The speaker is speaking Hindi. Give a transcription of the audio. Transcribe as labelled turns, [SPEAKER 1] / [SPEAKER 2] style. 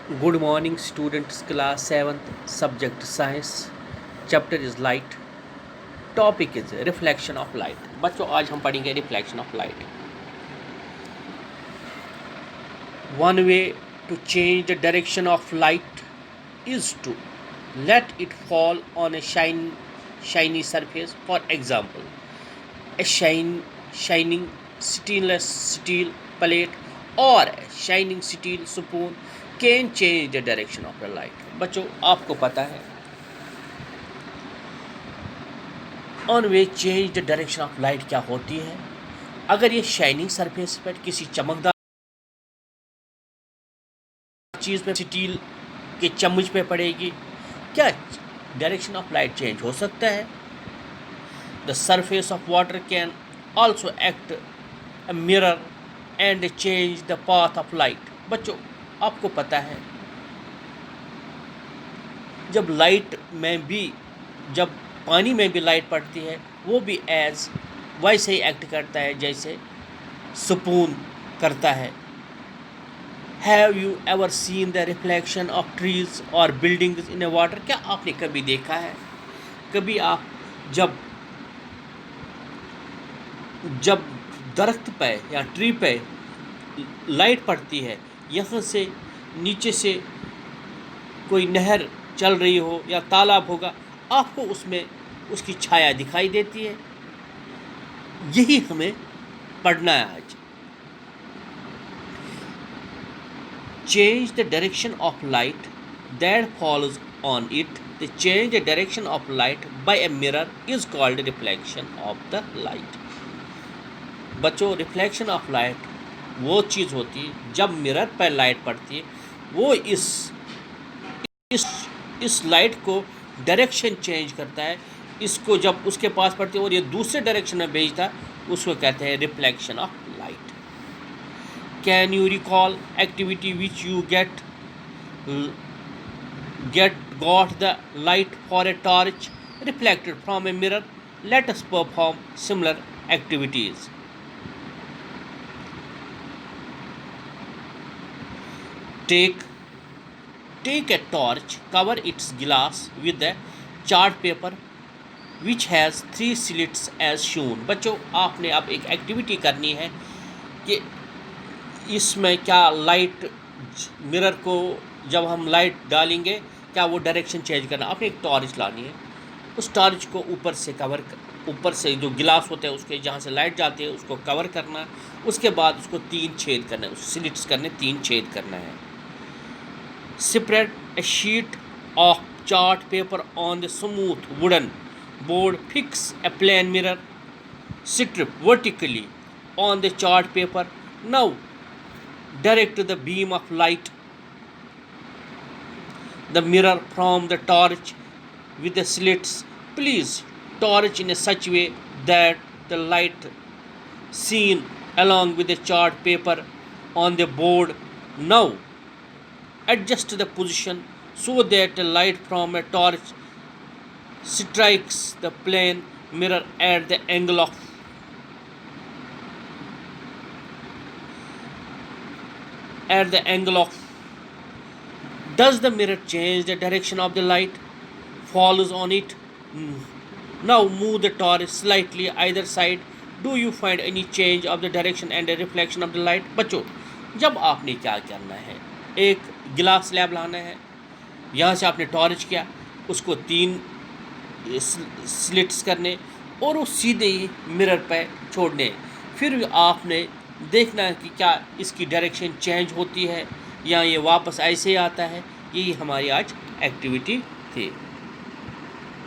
[SPEAKER 1] Good morning, students. Class 7th, subject science. Chapter is light. Topic is reflection of light. बच्चों आज हम पढ़ेंगे reflection of light. One way to change the direction of light is to let it fall on a shiny surface. For example, a shining stainless steel plate or a shining steel spoon can change the direction of the light. बच्चों आपको पता है on way change the direction of light क्या होती है. अगर ये शाइनिंग सरफेस पर किसी चमकदार चीज़ पे स्टील के चम्मच पे पड़ेगी, क्या डायरेक्शन ऑफ लाइट चेंज हो सकता है. The surface of water can also act a mirror and change the path of light. बच्चों आपको पता है जब पानी में भी लाइट पड़ती है वो भी वैसे ही एक्ट करता है जैसे स्पून करता है. Have you ever seen the reflection of trees और बिल्डिंग्स इन ए वाटर. क्या आपने कभी देखा है, कभी आप जब दरख्त पे या ट्री पे लाइट पड़ती है, यहाँ से नीचे से कोई नहर चल रही हो या तालाब होगा, आपको उसमें उसकी छाया दिखाई देती है. यही हमें पढ़ना है आज. Change the direction of light that follows on it. The change the direction of light by a mirror is called reflection of the light. बच्चों रिफ्लेक्शन ऑफ लाइट वो चीज़ होती है जब मिरर पर लाइट पड़ती है, वो इस लाइट को डायरेक्शन चेंज करता है. इसको जब उसके पास पड़ती है और ये दूसरे डायरेक्शन में भेजता है, उसको कहते हैं reflection of light. Can you recall activity which you got the light for a torch reflected from a mirror. Let us perform similar activities. Take a torch, cover its glass with a chart paper which has 3 slits as shown. बच्चों आपने अब एक एक्टिविटी करनी है कि इसमें क्या लाइट मिरर को जब हम लाइट डालेंगे क्या वो डायरेक्शन चेंज करना. आपने एक टॉर्च लानी है, उस टॉर्च को ऊपर से जो गिलास होते हैं उसके जहाँ से लाइट जाती है उसको कवर करना. उसके बाद उसको 3 छेद करना है, स्लिट्स करने 3 छेद करना है. Spread a sheet of chart paper on the smooth wooden board. Fix a plane mirror strip vertically on the chart paper. Now direct the beam of light the mirror from the torch with the slits. Please torch in a such way that the light seen along with the chart paper on the board. Now adjust the position so that the light from a torch strikes the plane mirror at the angle of Does the mirror change the direction of the light falls on it? Now move the torch slightly either side. Do you find any change of the direction and the reflection of the light? बच्चों जब आपने क्या करना है, एक गिलास स्लैब लाना है, यहाँ से आपने टॉर्च किया, उसको 3 स्लिट्स करने और वो सीधे ही मिरर पे छोड़ने. फिर आपने देखना है कि क्या इसकी डायरेक्शन चेंज होती है या ये वापस ऐसे ही आता है. यही हमारी आज एक्टिविटी थी.